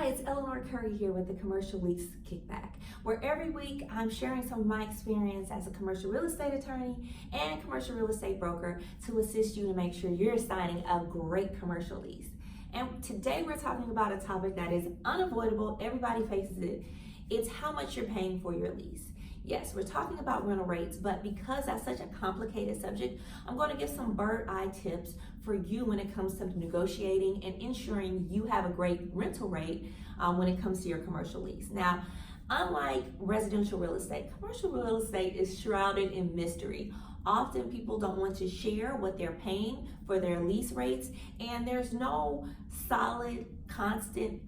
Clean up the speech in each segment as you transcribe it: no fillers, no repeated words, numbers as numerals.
it's Eleanor Curry here with the Commercial Lease Kickback, where every week I'm sharing some of my experience as a commercial real estate attorney and commercial real estate broker to assist you to make sure you're signing a great commercial lease. And today we're talking about a topic that is unavoidable, everybody faces it. It's how much you're paying for your lease. Yes, we're talking about rental rates, but because that's such a complicated subject, I'm going to give some bird-eye tips for you when it comes to negotiating and ensuring you have a great rental rate when it comes to your commercial lease. Now, unlike residential real estate, commercial real estate is shrouded in mystery. Often people don't want to share what they're paying for their lease rates, and there's no solid, constant,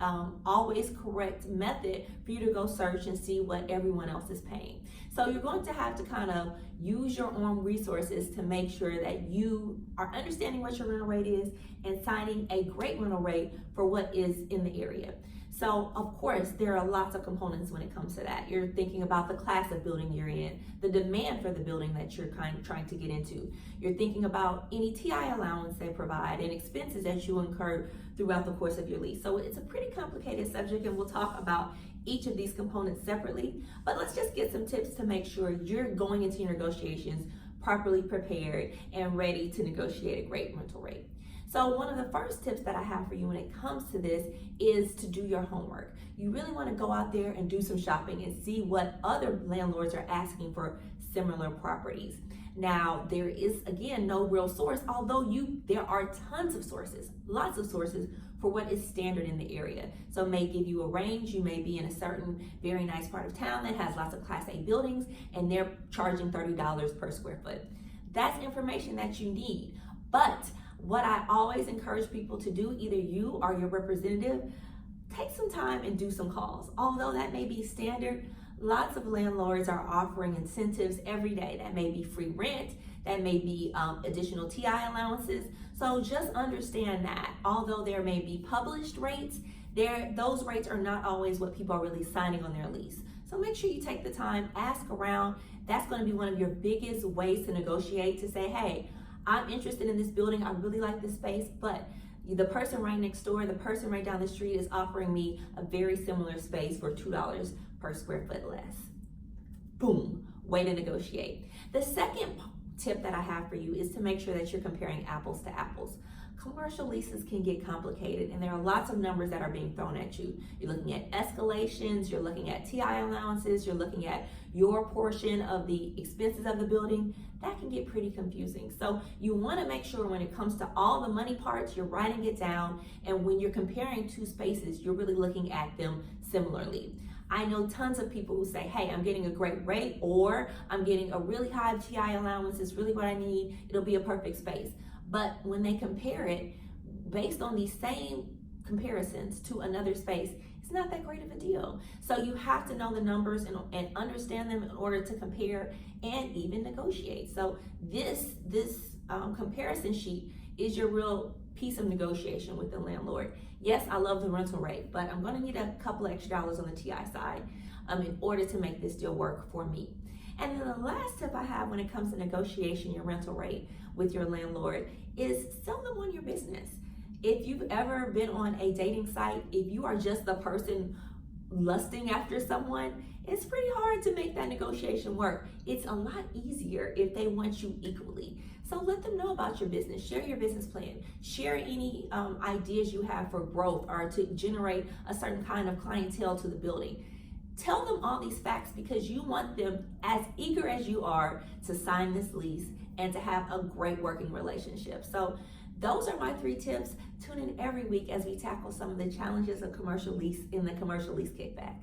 always correct method for you to go search and see what everyone else is paying. So you're going to have to kind of use your own resources to make sure that you are understanding what your rental rate is and signing a great rental rate for what is in the area. So of course, there are lots of components when it comes to that. You're thinking about the class of building you're in, the demand for the building that you're trying to get into. You're thinking about any TI allowance they provide and expenses that you incur throughout the course of your lease. So it's a pretty complicated subject, and we'll talk about each of these components separately. But let's just get some tips to make sure you're going into your negotiations properly prepared and ready to negotiate a great rental rate. So one of the first tips that I have for you when it comes to this is to do your homework. You really want to go out there and do some shopping and see what other landlords are asking for similar properties. Now, there is, again, no real source, although there are tons of sources, lots of sources for what is standard in the area. So it may give you a range. You may be in a certain very nice part of town that has lots of Class A buildings, and they're charging $30 per square foot. That's information that you need. But what I always encourage people to do, either you or your representative, take some time and do some calls. Although that may be standard, lots of landlords are offering incentives every day. That may be free rent, that may be additional TI allowances. So just understand that although there may be published rates, those rates are not always what people are really signing on their lease. So make sure you take the time, ask around. That's going to be one of your biggest ways to negotiate, to say, hey, I'm interested in this building, I really like this space, but the person right next door, the person right down the street is offering me a very similar space for $2 per square foot less. Boom, way to negotiate. The second tip that I have for you is to make sure that you're comparing apples to apples. Commercial leases can get complicated, and there are lots of numbers that are being thrown at you. You're looking at escalations, you're looking at TI allowances, you're looking at your portion of the expenses of the building. That can get pretty confusing. So you want to make sure when it comes to all the money parts, you're writing it down, and when you're comparing two spaces, you're really looking at them similarly. I know tons of people who say, hey, I'm getting a great rate, or I'm getting a really high TI allowance, it's really what I need, it'll be a perfect space. But when they compare it based on these same comparisons to another space, it's not that great of a deal. So you have to know the numbers and understand them in order to compare and even negotiate. So this comparison sheet is your real piece of negotiation with the landlord. Yes, I love the rental rate, but I'm going to need a couple extra dollars on the TI side in order to make this deal work for me. And then the last tip I have when it comes to negotiation your rental rate with your landlord is sell them on your business. If you've ever been on a dating site, if you are just the person lusting after someone, it's pretty hard to make that negotiation work. It's a lot easier if they want you equally. So let them know about your business, share your business plan, share any ideas you have for growth or to generate a certain kind of clientele to the building. Tell them all these facts because you want them as eager as you are to sign this lease and to have a great working relationship. So those are my 3 tips. Tune in every week as we tackle some of the challenges of commercial lease in the Commercial Lease Kickback.